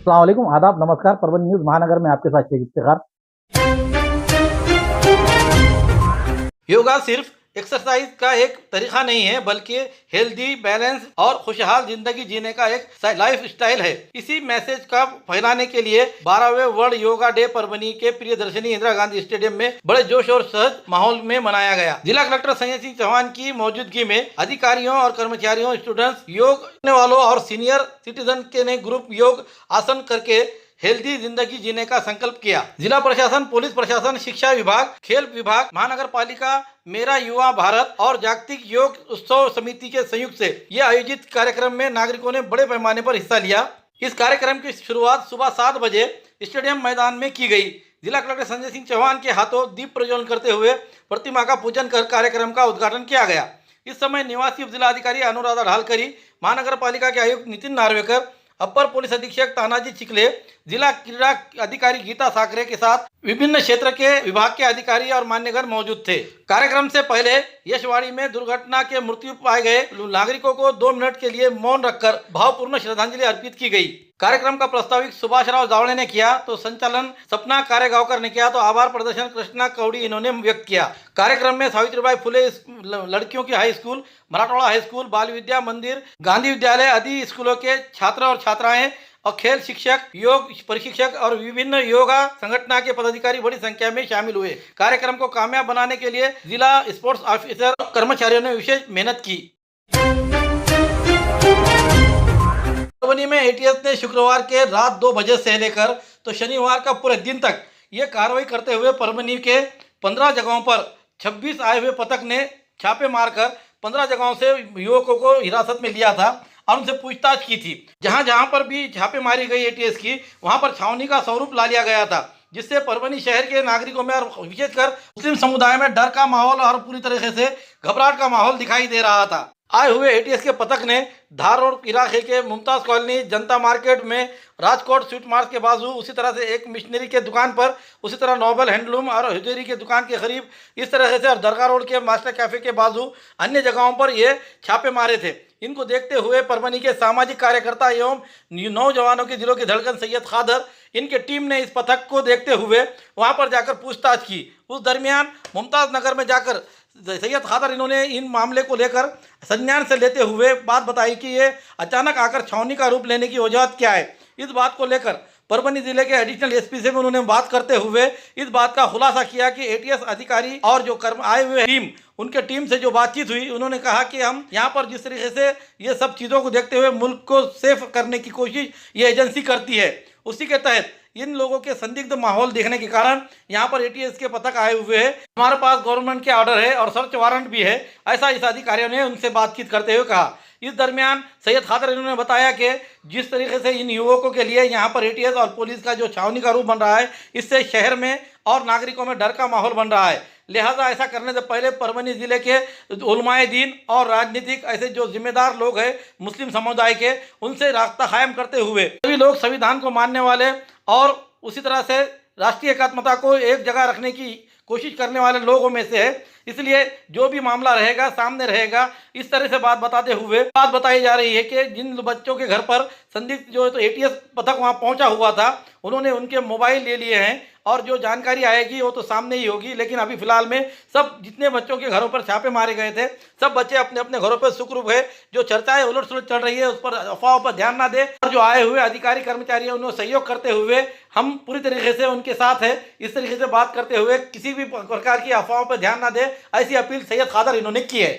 अस्सलाम वालेकुम, आदाब, नमस्कार। परभनी न्यूज़ महानगर में आपके साथ शेख इफ्तिखार। योगा सिर्फ एक्सरसाइज का एक तरीका नहीं है, बल्कि हेल्दी, बैलेंस और खुशहाल जिंदगी जीने का एक लाइफ स्टाइल है। इसी मैसेज का फैलाने के लिए 12वें वर्ल्ड योगा डे परभनी के प्रियदर्शनी इंदिरा गांधी स्टेडियम में बड़े जोश और सहज माहौल में मनाया गया। जिला कलेक्टर संजय सिंह चौहान की मौजूदगी में अधिकारियों और कर्मचारियों, स्टूडेंट्स, योग करने वालों और सीनियर सिटीजन के ने ग्रुप योग आसन करके हेल्दी जिंदगी जीने का संकल्प किया। जिला प्रशासन, पुलिस प्रशासन, शिक्षा विभाग, खेल विभाग, महानगर पालिका, मेरा युवा भारत और जागतिक योग उत्सव समिति के संयुक्त से ये आयोजित कार्यक्रम में नागरिकों ने बड़े पैमाने पर हिस्सा लिया। इस कार्यक्रम की शुरुआत सुबह 7 बजे स्टेडियम मैदान में की गई। जिला कलेक्टर संजय सिंह चौहान के हाथों दीप प्रज्वलन करते हुए प्रतिमा का पूजन कर कार्यक्रम का उद्घाटन किया गया। इस समय निवासी जिलाधिकारी अनुराधा ढालकरी, महानगर पालिका के आयुक्त नितिन नार्वेकर, अपर पुलिस अधीक्षक तानाजी चिखले, जिला क्रीड़ा अधिकारी गीता साकरे के साथ विभिन्न क्षेत्र के विभाग के अधिकारी और मान्यगण मौजूद थे। कार्यक्रम से पहले यशवाड़ी में दुर्घटना के मृत्यु पाए गए नागरिकों को 2 मिनट के लिए मौन रखकर भावपूर्ण श्रद्धांजलि अर्पित की गई। कार्यक्रम का प्रस्ताविक सुभाष राव जावड़े ने किया तो संचालन सपना कारेगांवकर ने किया तो आभार प्रदर्शन कृष्णा कौड़ी इन्होंने व्यक्त किया। कार्यक्रम में सावित्रीबाई फुले लड़कियों की high school, Marathwada high school, बाल विद्या मंदिर, गांधी विद्यालय आदि स्कूलों के छात्र और छात्राएं और खेल शिक्षक, योग प्रशिक्षक और विभिन्न योगा संगठन के पदाधिकारी बड़ी संख्या में शामिल हुए। कार्यक्रम को कामयाब बनाने के लिए जिला स्पोर्ट्स ऑफिसर कर्मचारियों ने विशेष मेहनत की। परभनी में एटीएस ने शुक्रवार के रात 2 बजे से लेकर तो शनिवार का पूरे दिन तक ये कार्रवाई करते हुए परभनी के 15 जगहों पर 26 आए हुए पथक ने छापे मारकर 15 जगहों से युवकों को हिरासत में लिया था और उनसे पूछताछ की थी। जहां जहां पर भी छापे मारी गई एटीएस की, वहां पर छावनी का स्वरूप ला लिया गया था, जिससे परभनी शहर के नागरिकों में और विशेषकर मुस्लिम समुदाय में डर का माहौल और पूरी तरीके से घबराहट का माहौल दिखाई दे रहा था। आए हुए एटीएस के पथक ने धार रोड इलाके के मुमताज कॉलोनी, जनता मार्केट में, राजकोट स्वीट मार्ट के बाजू, उसी तरह से एक मिशनरी के दुकान पर, उसी तरह नोबल हैंडलूम और हजेरी के दुकान के करीब, इस तरह से और दरगाह रोड के मास्टर कैफे के बाजू अन्य जगहों पर ये छापे मारे थे। इनको देखते हुए परभनी के सामाजिक कार्यकर्ता एवं नौजवानों के दिलों की धड़कन सैयद खादर, इनके टीम ने इस पथक को देखते हुए वहां पर जाकर पूछताछ की। उस दरमियान मुमताज नगर में जाकर सैयद खादर इन्होंने इन मामले को लेकर संज्ञान से लेते हुए बात बताई कि ये अचानक आकर छावनी का रूप लेने की वजह क्या है। इस बात को लेकर परभनी जिले के एडिशनल एसपी से भी उन्होंने बात करते हुए इस बात का खुलासा किया कि एटीएस अधिकारी और जो कर्म आए हुए टीम, उनके टीम से जो बातचीत हुई, उन्होंने कहा कि हम यहाँ पर जिस तरीके से ये सब चीज़ों को देखते हुए मुल्क को सेफ करने की कोशिश ये एजेंसी करती है, उसी के तहत इन लोगों के संदिग्ध माहौल देखने के कारण यहाँ पर एटीएस के पथक आए हुए हैं। हमारे पास गवर्नमेंट के ऑर्डर है और सर्च वारंट भी है, ऐसा इस अधिकारियों ने उनसे बातचीत करते हुए कहा। इस दरमियान सैयद खादर इन्होंने बताया कि जिस तरीके से इन युवकों के लिए यहाँ पर एटीएस और पुलिस का जो छावनी का रूप बन रहा है, इससे शहर में और नागरिकों में डर का माहौल बन रहा है। लिहाजा ऐसा करने से पहले परभनी जिले के उलमाए दीन और राजनीतिक ऐसे जो जिम्मेदार लोग हैं मुस्लिम समुदाय के, उनसे रास्ता कायम करते हुए सभी लोग संविधान को मानने वाले और उसी तरह से राष्ट्रीय एकात्मता को एक जगह रखने की कोशिश करने वाले लोगों में से है। इसलिए जो भी मामला रहेगा सामने रहेगा, इस तरह से बात बताते हुए बात बताई जा रही है कि जिन बच्चों के घर पर संदिग्ध जो तो एटीएस पथक वहां पहुंचा हुआ था, उन्होंने उनके मोबाइल ले लिए हैं और जो जानकारी आएगी वो तो सामने ही होगी। लेकिन अभी फिलहाल में सब जितने बच्चों के घरों पर छापे मारे गए थे, सब बच्चे अपने अपने घरों पर सुखरूप है। जो चर्चाएं उलट सुलट चल रही है उस पर अफवाहों पर ध्यान ना दे और जो आए हुए अधिकारी कर्मचारी हैं उन्हें सहयोग करते हुए हम पूरी तरीके से उनके साथ है, इस तरीके से बात करते हुए किसी भी प्रकार की अफवाहों पर ध्यान ना दे, ऐसी अपील सैयद खादर इन्होंने की है।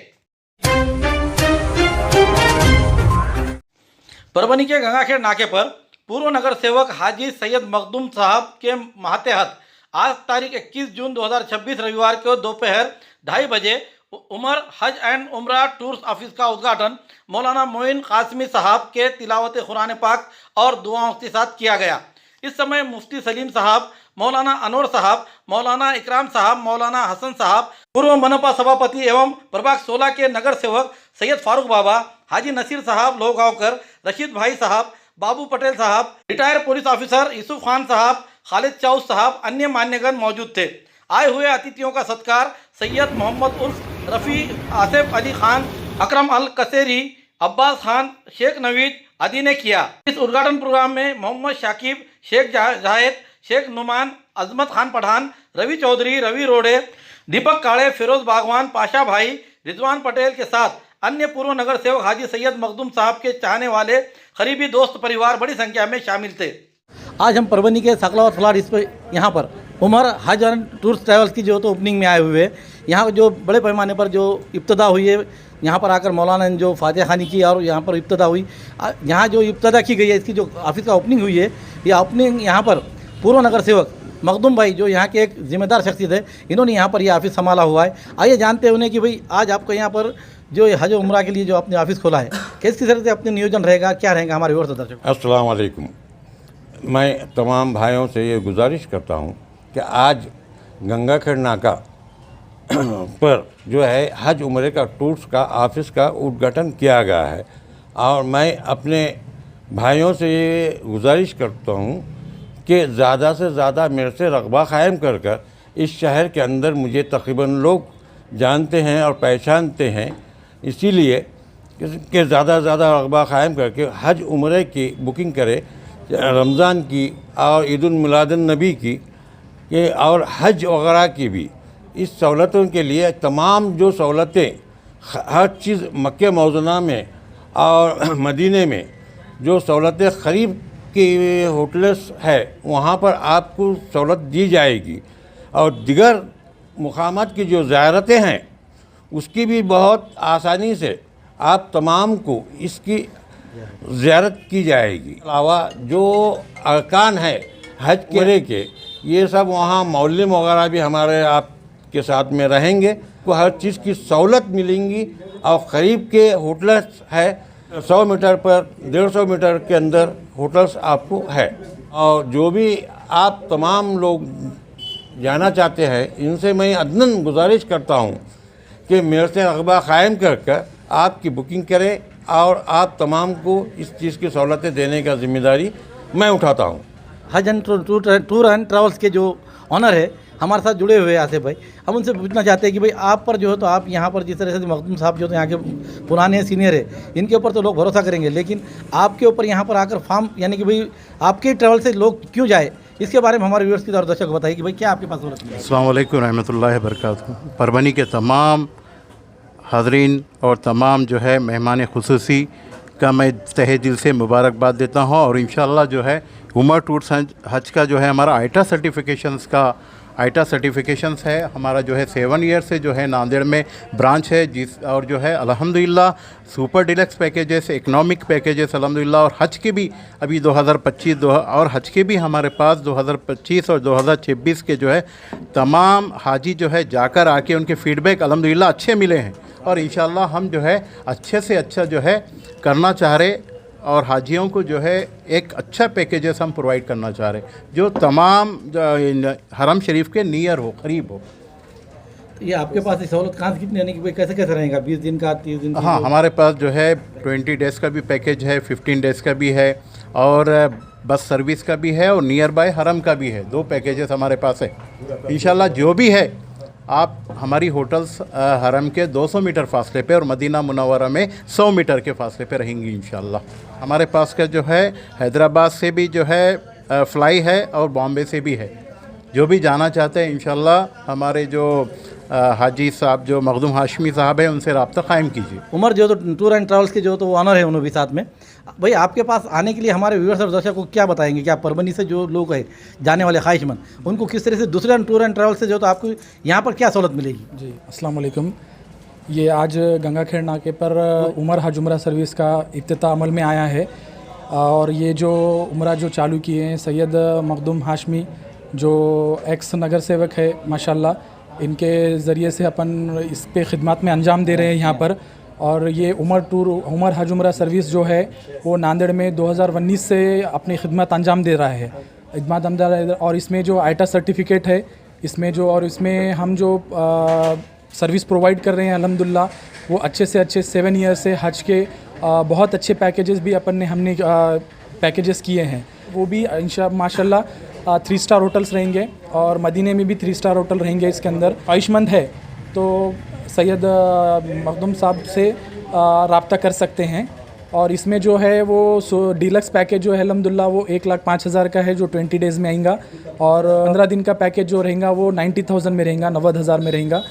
परभनी के गंगाखेड़ नाके पर पूर्व नगर सेवक हाजी सैयद मखदूम साहब के मातहत आज तारीख 21 जून 2026 रविवार को दोपहर 2:30 बजे उमर हज एंड उम्रा टूर्स ऑफिस का उद्घाटन मौलाना मोइन कासमी साहब के तिलावत कुरान पाक और दुआओं के साथ किया गया। इस समय मुफ्ती सलीम साहब, मौलाना अनवर साहब, मौलाना इकराम साहब, मौलाना हसन साहब, पूर्व मनपा सभापति एवं प्रभाग 16 के नगर सेवक सैयद फारूक बाबा, हाजी नसीर साहब लोहगांवकर, रशीद भाई साहब, बाबू पटेल साहब, retire police officer Yusuf Khan साहब, खालिद चाउस साहब, अन्य मान्यगण मौजूद थे। आए हुए अतिथियों का सत्कार सैयद मोहम्मद उर्फ रफ़ी, आसिफ अली खान, अकरम अल कसेरी, अब्बास खान, शेख नवीद, अदी ने किया। इस उद्घाटन प्रोग्राम में मोहम्मद शाकिब, शेख जाहिद, शेख नुमान, अजमत खान पठान, रवि चौधरी, रवि रोडे, दीपक काळे, फिरोज बागवान, पाशा भाई, रिजवान पटेल के साथ अन्य पूर्व नगर सेवक हाजी सैयद मखदूम साहब के चाहने वाले करीबी दोस्त परिवार बड़ी संख्या में शामिल थे। आज हम परभनी के सकलावत फ्लाट इस पर यहाँ पर उमर हज एंड टूर्स ट्रैवल्स की जो तो ओपनिंग में आए हुए हैं। यहाँ जो बड़े पैमाने पर जो इब्तदा हुई है, यहाँ पर आकर मौलाना ने जो फातिहा खानी की और यहाँ पर इब्तदा हुई, यहाँ जो इब्तदा की गई है, इसकी जो ऑफिस का ओपनिंग हुई है, ये ओपनिंग यहाँ पर पूर्व नगर सेवक मखदूम भाई जो यहाँ के एक जिम्मेदार शख्सियत है, इन्होंने यहाँ पर ये ऑफिस संभाला हुआ है। आइए जानते हैं उन्हें कि भाई आज आपको यहाँ पर जो हज उम्रा के लिए जो आपने ऑफिस खोला है, किस तरह से अपने नियोजन रहेगा, क्या रहेगा हमारे व्यूअर्स दर्शक। अस्सलाम वालेकुम। मैं तमाम भाइयों से ये गुजारिश करता हूँ कि आज गंगाखेड़ नाका पर जो है हज उम्रे का टूर्स का ऑफिस का उद्घाटन किया गया है, और मैं अपने भाइयों से ये गुजारिश करता हूँ कि ज़्यादा से ज़्यादा मेरे से रग़बा क़ायम कर कर इस शहर के अंदर मुझे तकरीबन लोग जानते हैं और पहचानते हैं, इसीलिए कि ज़्यादा से ज़्यादा रग़बा क़ायम करके हज उम्रे की बुकिंग करे, रमज़ान की और ईद उल मिलादुन नबी की और हज वगैरह की भी। इस सहूलतों के लिए तमाम जो सहूलतें हर चीज़ मक्के मौज़ूना में और मदीने में जो सहूलतें क़रीब की होटल्स है वहाँ पर आपको सहूलत दी जाएगी, और दिगर मुक़ामात की जो ज़ियारतें हैं उसकी भी बहुत आसानी से आप तमाम को इसकी ज़ियारत की जाएगी। अलावा जो अरकान है हज के ये सब वहाँ मौलम वगैरह भी हमारे आपके साथ में रहेंगे, को हर चीज़ की सहूलत मिलेंगी। और क़रीब के होटल्स है 100 मीटर पर 150 मीटर के अंदर होटल्स आपको है। और जो भी आप तमाम लोग जाना चाहते हैं, इनसे मैं अदनन गुजारिश करता हूँ कि मेरे से रग़बा क़ायम कर आपकी बुकिंग करें, और आप तमाम को इस चीज़ की सहूलतें देने का ज़िम्मेदारी मैं उठाता हूँ। हज एंड टूर एंड ट्रैवल्स के जो ऑनर है हमारे साथ जुड़े हुए हैं आसिफ भाई, हम उनसे पूछना चाहते हैं कि भाई आप पर जो है तो आप यहाँ पर जिस तरह से मखदूम साहब जो तो यहाँ के पुराने सीनियर है, इनके ऊपर तो लोग भरोसा करेंगे, लेकिन आपके ऊपर यहाँ पर आकर फार्म यानी कि भाई आपके ट्रैवल से लोग क्यों जाए, इसके बारे में हमारे व्यूअर्स की और दर्शक को बताइए कि भाई क्या आपके पास सहूलत है। अस्सलाम वालेकुम रहमतुल्लाहि बरकातहू। परभनी के तमाम हाज़रीन और तमाम जो है मेहमान खुसूसी का मैं तहे दिल से मुबारकबाद देता हूँ, और इंशाअल्लाह जो है उमर टूर्स हज का जो है हमारा आइटा सर्टिफिकेशंस है हमारा जो है 7 ईयर से जो है नांदेड़ में ब्रांच है, जिस और जो है अल्हम्दुलिल्लाह super deluxe packages, economic packages अल्हम्दुलिल्लाह, और हज के भी अभी 2025 और हज के भी हमारे पास 2025 और 2026 के जो है तमाम हाजी जो है जाकर आके उनके फ़ीडबैक अल्हम्दुलिल्लाह अच्छे मिले हैं, और इंशाअल्लाह हम जो है अच्छे से अच्छा जो है करना चाह रहे, और हाजियों को जो है एक अच्छा पैकेजेस हम प्रोवाइड करना चाह रहे जो तमाम हरम शरीफ के नियर हो, करीब हो। ये आपके पास सहूलत कहाँ से कितनी यानी कि भाई कैसे कैसे रहेगा, 20 दिन का, 30 दिन का? हाँ, हमारे पास जो है 20 डेज़ का भी पैकेज है, 15 डेज़ का भी है, और बस सर्विस का भी है, और नियर बाय हरम का भी है। 2 पैकेजेस हमारे पास है। इंशाल्लाह जो भी है आप हमारी होटल्स हरम के 200 मीटर फासले पे और मदीना मुनव्वरा में 100 मीटर के फासले पे रहेंगी इंशाल्लाह। हमारे पास का जो है हैदराबाद से भी जो है फ़्लाई है, और बॉम्बे से भी है। जो भी जाना चाहते हैं इंशाल्लाह हमारे जो हाजी साहब जो मखदूम हाशमी साहब हैं उनसे रब्ता कायम कीजिए। उमर जो तो टूर एंड ट्रैवल्स के जो तो वो ऑनर है उन्होंने भी साथ में। भाई आपके पास आने के लिए हमारे व्यूअर्स और दर्शक को क्या बताएंगे कि आप परभनी से जो लोग हैं जाने वाले ख्वाहिशमंद उनको किस तरह से दूसरे टूर एंड ट्रैवल्स से जो तो आपको यहाँ पर क्या सहूलत मिलेगी? जी अस्सलाम वालेकुम। ये आज गंगाखेड़ नाके पर उमर हज उम्रा सर्विस का इफ्तिताह अमल में आया है, और ये जो उम्रा जो चालू किए हैं सैयद मखदूम हाशमी जो एक्स नगर सेवक है माशाल्लाह, इनके ज़रिए से अपन इस पे ख़िदमत में अंजाम दे रहे हैं यहाँ पर। और ये उमर हज उम्रा सर्विस जो है वो नांदेड़ में 2019 से अपनी खिदमत अंजाम दे रहा है। और इसमें जो आइटा सर्टिफिकेट है इसमें हम जो सर्विस प्रोवाइड कर रहे हैं अल्हम्दुलिल्लाह वो अच्छे से अच्छे 7 ईयर से हज के बहुत अच्छे पैकेजेस भी हमने पैकेजेस किए हैं। वो भी माशाल्लाह 3 स्टार होटल्स रहेंगे, और मदीने में भी 3 स्टार होटल रहेंगे। इसके अंदर ख्वाहिशमंद है तो सैयद मखदूम साहब से रब्ता कर सकते हैं, और इसमें जो है वो डीलक्स पैकेज जो है अल्हम्दुलिल्लाह वो 1,05,000 का है जो 20 डेज़ में आएगा, और 15 दिन का पैकेज जो रहेगा वो 90,000 में रहेगा, 90,000 में रहेगा,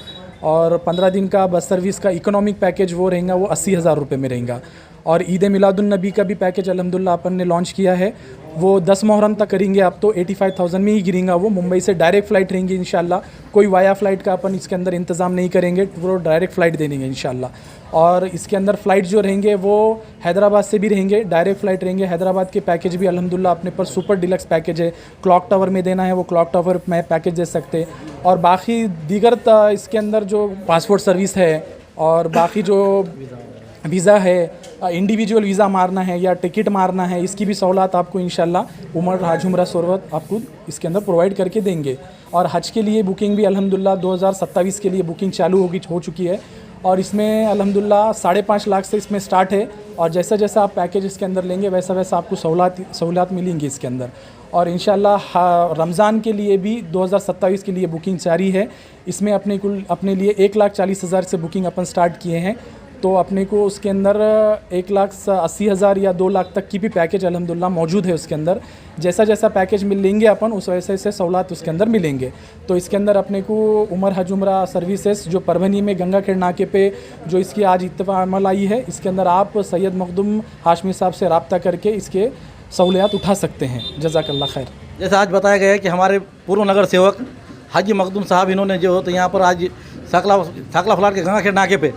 और 15 दिन का बस सर्विस का इकोनॉमिक पैकेज वो रहेगा वो 80,000 रुपये में रहेगा। और ईद मिलादुन्नबी का भी पैकेज अल्हम्दुलिल्लाह अपन ने लॉन्च किया है, वो 10 मुहर्रम तक करेंगे। अब तो 85,000 में ही गिरेगा वो। मुंबई से डायरेक्ट फ़्लाइट रहेंगी इंशाल्लाह, कोई वाया फ़्लाइट का अपन इसके अंदर इंतज़ाम नहीं करेंगे, वो डायरेक्ट फ़्लाइट दे देंगे इंशाल्लाह। और इसके अंदर फ़्लाइट जो रहेंगे वो हैदराबाद से भी रहेंगे, डायरेक्ट फ़्लाइट रहेंगे। हैदराबाद के पैकेज भी अल्हम्दुलिल्लाह अपने पर सुपर डिलक्स पैकेज है। क्लॉक टावर में देना है वो क्लॉक टावर में पैकेज दे सकते हैं। और बाकी दीगर इसके अंदर जो पासपोर्ट सर्विस है और बाकी जो वीज़ा है, इंडिविजुअल वीज़ा मारना है या टिकट मारना है, इसकी भी सहूलत आपको इंशाल्लाह उमर हज उम्रा सरवत आपको इसके अंदर प्रोवाइड करके देंगे। और हज के लिए बुकिंग भी अल्हम्दुलिल्लाह 2027 के लिए बुकिंग चालू हो चुकी है, और इसमें अल्हम्दुलिल्लाह 5.5 लाख से इसमें स्टार्ट है। और जैसा जैसा आप पैकेज इसके अंदर लेंगे वैसा वैसा आपको सहूलत मिलेंगी इसके अंदर। और इंशाल्लाह रमज़ान के लिए भी 2027 के लिए बुकिंग जारी है। इसमें अपने लिए 1,40,000 से बुकिंग अपन स्टार्ट किए हैं, तो अपने को उसके अंदर 1,80,000 या 2 लाख तक की भी पैकेज अल्हम्दुलिल्लाह मौजूद है उसके अंदर। जैसा जैसा पैकेज लेंगे अपन उस वैसे सहूलत उसके अंदर मिलेंगे। तो इसके अंदर अपने को उमर हज उम्रा सर्विसेज जो परभनी में गंगाखेड़ नाके पे जो इसकी आज इत्तफाक अमल आई है, इसके अंदर आप सैयद मखदूम हाशमी साहब से रब्ता करके इसके सहूलियत उठा सकते हैं। जज़ाकल्लाह खैर। जैसा आज बताया गया है कि हमारे पूर्व नगर सेवक हाजी मखदूम साहब इन्होंने जो तो यहाँ पर आज साकला फ्लाट के गंगाखेड़ नाके पे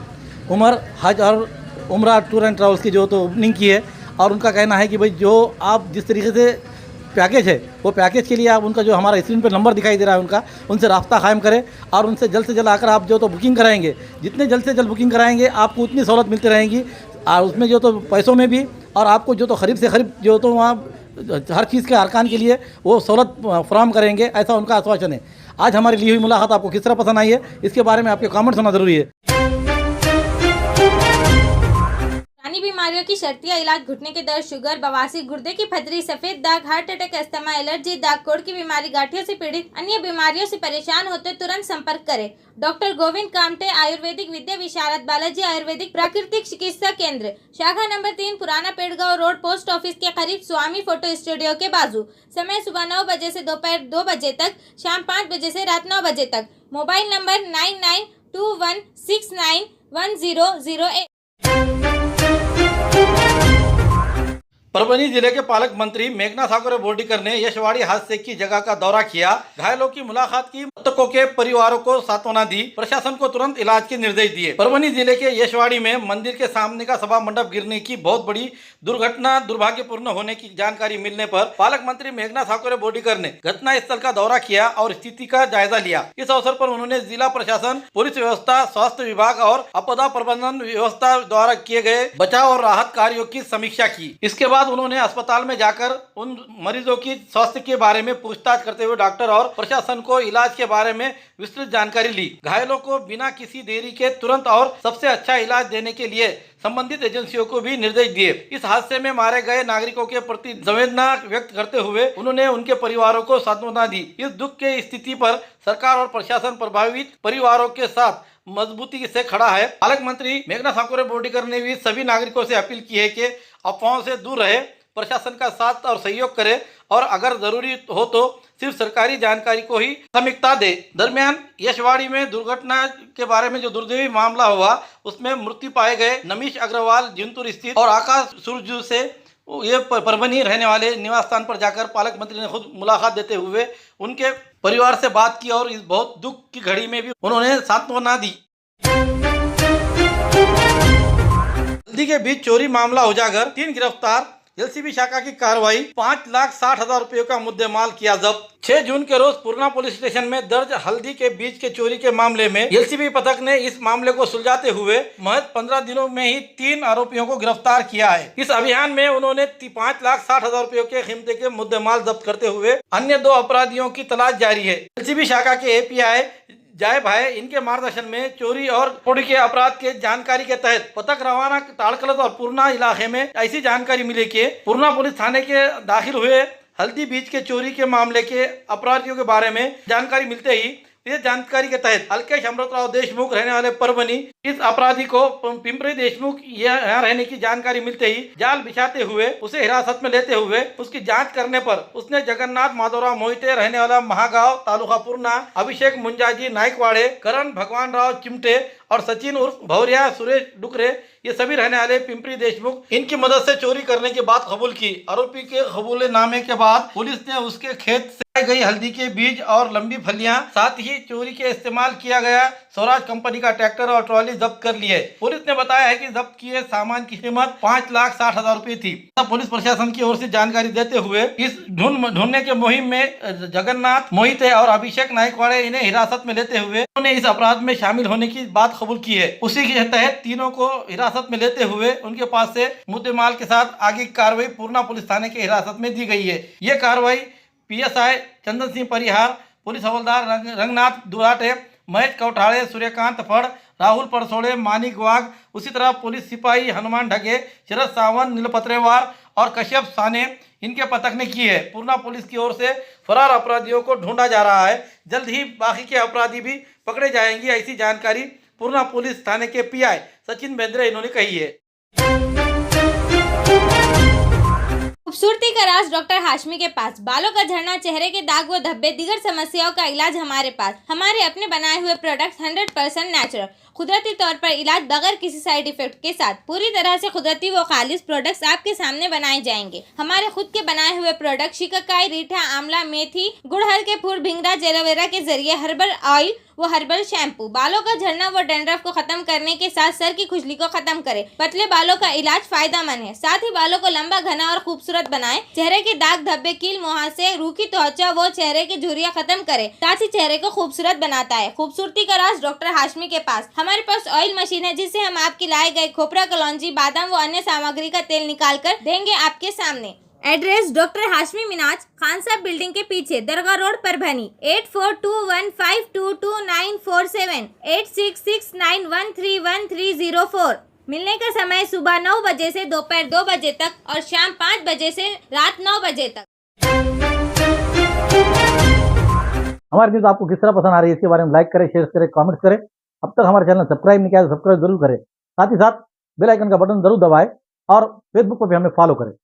उमर हज और उम्रा टूर एंड ट्रैवल्स की जो तो ओपनिंग की है। और उनका कहना है कि भाई जो आप जिस तरीके से पैकेज है वो पैकेज के लिए आप उनका जो हमारा स्क्रीन पर नंबर दिखाई दे रहा है उनका, उनसे राब्ता कायम करें और उनसे जल्द से जल्द आकर आप जो तो बुकिंग कराएंगे। जितने जल्द से जल्द बुकिंग कराएंगे आपको उतनी सहूलत मिलती रहेंगी, और उसमें जो तो पैसों में भी, और आपको जो तो ख़रीब से ख़रीब जो तो वहाँ हर चीज़ के अरकान के लिए वो सहूलत फराहम करेंगे, ऐसा उनका आश्वासन है। आज हमारी ली हुई मुलाकात आपको किस तरह पसंद आई है, इसके बारे में आपके कमेंट्स होना ज़रूरी है। बीमारियों की शर्तिया इलाज, घुटने के दर्द, शुगर, बवासीर, गुर्दे की पथरी, सफेद दाग, हार्ट अटैक, अस्थमा, एलर्जी, दाग कोड़ की बीमारी, गांठियों से पीड़ित अन्य बीमारियों से परेशान होते तुरंत संपर्क करें। डॉक्टर गोविंद कामटे, आयुर्वेदिक विद्या विशारद, बालाजी आयुर्वेदिक प्राकृतिक चिकित्सा केंद्र, शाखा नंबर 3, पुराना पेड़गांव रोड, पोस्ट ऑफिस के करीब, स्वामी फोटो स्टूडियो के बाजू। समय सुबह 9 बजे से दोपहर 2 बजे तक, शाम 5 बजे से रात 9 बजे तक। Mobile number 9921691008। परभनी जिले के पालक मंत्री मेघना ठाकुर बोर्डीकर ने यशवाड़ी हादसे की जगह का दौरा किया, घायलों की मुलाकात की, मृतकों के परिवारों को सांत्वना दी, प्रशासन को तुरंत इलाज के निर्देश दिए। परभनी जिले के यशवाड़ी में मंदिर के सामने का सभा मंडप गिरने की बहुत बड़ी दुर्घटना दुर्भाग्यपूर्ण होने की जानकारी मिलने पर पालक मंत्री मेघना ठाकुर बोर्डीकर ने घटना स्थल का दौरा किया और स्थिति का जायजा लिया। इस अवसर पर उन्होंने जिला प्रशासन, पुलिस व्यवस्था, स्वास्थ्य विभाग और आपदा प्रबंधन व्यवस्था द्वारा किए गए बचाव और राहत कार्यों की समीक्षा की। इसके बाद उन्होंने अस्पताल में जाकर उन मरीजों की स्वास्थ्य के बारे में पूछताछ करते हुए डॉक्टर और प्रशासन को इलाज के बारे में विस्तृत जानकारी ली। घायलों को बिना किसी देरी के तुरंत और सबसे अच्छा इलाज देने के लिए संबंधित एजेंसियों को भी निर्देश दिए। इस हादसे में मारे गए नागरिकों के प्रति संवेदना व्यक्त करते हुए उन्होंने उनके परिवारों को सांत्वना दी। इस दुख के स्थिति पर सरकार और प्रशासन प्रभावित परिवारों के साथ मजबूती से खड़ा है। पालक मंत्री मेघना ठाकुर बोर्डीकर ने भी सभी नागरिकों से अपील की है कि अफवाहों से दूर रहे, प्रशासन का साथ और सहयोग करे और अगर जरूरी हो तो सिर्फ सरकारी जानकारी को ही प्राथमिकता दे। दरमियान यशवाड़ी में दुर्घटना के बारे में जो दुर्दैवी मामला हुआ उसमें मृत्यु पाए गए नमीश अग्रवाल जिंतूर स्थित और आकाश सुरजू से ये परभनी रहने वाले निवास स्थान पर जाकर पालक मंत्री ने खुद मुलाकात देते हुए उनके परिवार से बात की और इस बहुत दुख की घड़ी में भी उन्होंने सांत्वना दी। हल्दी के बीच चोरी मामला उजागर, 3 गिरफ्तार, एलसीबी शाखा की कार्रवाई, 5,60,000 रुपयों का मुद्देमाल किया जब्त। 6 जून के रोज पूर्णा पुलिस स्टेशन में दर्ज हल्दी के बीज के चोरी के मामले में एलसीबी पथक ने इस मामले को सुलझाते हुए महज 15 दिनों में ही 3 आरोपियों को गिरफ्तार किया है। इस अभियान में उन्होंने 5,60,000 रुपयों के कीमत के मुद्देमाल जब्त करते हुए अन्य 2 अपराधियों की तलाश जारी है। एलसीबी शाखा के एपीआई जय भाई इनके मार्गदर्शन में चोरी और चोरी के अपराध के जानकारी के तहत पथक रवाना ताड़कलत और पूर्णा इलाके में ऐसी जानकारी मिली कि पूर्णा पुलिस थाने के दाखिल हुए हल्दी बीज के चोरी के मामले के अपराधियों के बारे में जानकारी मिलते ही इस जानकारी के तहत अल्केश अमृतराव देशमुख रहने वाले परभनी, इस अपराधी को पिंपरी देशमुख यहाँ रहने की जानकारी मिलते ही जाल बिछाते हुए उसे हिरासत में लेते हुए उसकी जांच करने पर उसने जगन्नाथ माधवराव मोहिते रहने वाला महागांव तालुका पूर्णा, अभिषेक मुंजाजी नाइकवाड़े, करण भगवान राव चिमटे और सचिन उर्फ भौरिया, सुरेश डुकरे, ये सभी रहने वाले पिंपरी देशमुख, इनकी मदद से चोरी करने की बात कबूल की। आरोपी के कबूलनामे के बाद पुलिस ने उसके खेत से गई हल्दी के बीज और लंबी फलियां, साथ ही चोरी के इस्तेमाल किया गया स्वराज कंपनी का ट्रैक्टर और ट्रॉली जब्त कर लिए। पुलिस ने बताया है कि जब्त किए सामान की कीमत 5,60,000 रुपए थी। पुलिस प्रशासन की ओर से जानकारी देते हुए इस ढूंढने के मुहिम में जगन्नाथ मोहिते और अभिषेक नाइकवाड़े इन्हें हिरासत में लेते हुए उन्होंने इस अपराध में शामिल होने की बात कबूल की है। उसी के तहत तीनों को हिरासत में लेते हुए उनके पास से मुद्देमाल के साथ आगे की कार्रवाई पूर्णा पुलिस थाने के हिरासत में दी गई है। ये कार्रवाई PSI चंदन सिंह परिहार, पुलिस हवलदार रंगनाथ दुराटे, महेश कौठाड़े, सूर्यकांत फड़, राहुल परसोड़े, मानिक वाघ, उसी तरह पुलिस सिपाही हनुमान ढगे, शरद सावंत, नीलपत्रेवार और कश्यप साने इनके पथक ने की है। पूर्णा पुलिस की ओर से फरार अपराधियों को ढूंढा जा रहा है। जल्द ही बाकी के अपराधी भी पकड़े जाएंगे, ऐसी जानकारी पूर्णा पुलिस थाने के PI सचिन बेंद्रे इन्होंने कही है। खूबसूरती का राज डॉक्टर हाशमी के पास। बालों का झड़ना, चेहरे के दाग व धब्बे, दीगर समस्याओं का इलाज हमारे पास। हमारे अपने बनाए हुए प्रोडक्ट्स 100% नेचुरल, कुदरती तौर पर इलाज बगैर किसी साइड इफेक्ट के साथ पूरी तरह से कुदरती व खालिश प्रोडक्ट्स आपके सामने बनाए जाएंगे। हमारे खुद के बनाए हुए प्रोडक्ट शिकाकाई, रीठा, आंवला, मेथी, गुड़हल के फूल, भिंगरा, एलोवेरा के जरिए हर्बल ऑयल वो हर्बल शैम्पू बालों का झड़ना व डैंड्रफ को खत्म करने के साथ सर की खुजली को खत्म करे। पतले बालों का इलाज फायदेमंद है, साथ ही बालों को लंबा, घना और खूबसूरत बनाए। चेहरे के दाग धब्बे, कील मुहासे, रूखी त्वचा वो चेहरे की झुर्रियां खत्म करे, साथ ही चेहरे को खूबसूरत बनाता है। खूबसूरती का राज डॉक्टर हाशमी के पास। हमारे पास ऑयल मशीन है जिससे हम आपके लाए गए खोपरा, कलौंजी, बादाम व अन्य सामग्री का तेल निकाल कर देंगे आपके सामने। एड्रेस डॉक्टर हाशमी मिनाज, खान साहब बिल्डिंग के पीछे, दरगाह रोड, परभनी। 8421522947, 8669131304। मिलने का समय सुबह 9 बजे से दोपहर 2 बजे तक और शाम 5 बजे से रात 9 बजे तक। हमारी न्यूज़ आपको किस तरह पसंद आ रही है इसके बारे में लाइक करें, शेयर करें, कमेंट करें। अब तक हमारे चैनल सब्सक्राइब नहीं किया तो सब्सक्राइब जरूर करें। साथ ही साथ बेल आइकन का बटन जरूर दबाएं और फेसबुक पर भी हमें फॉलो करें।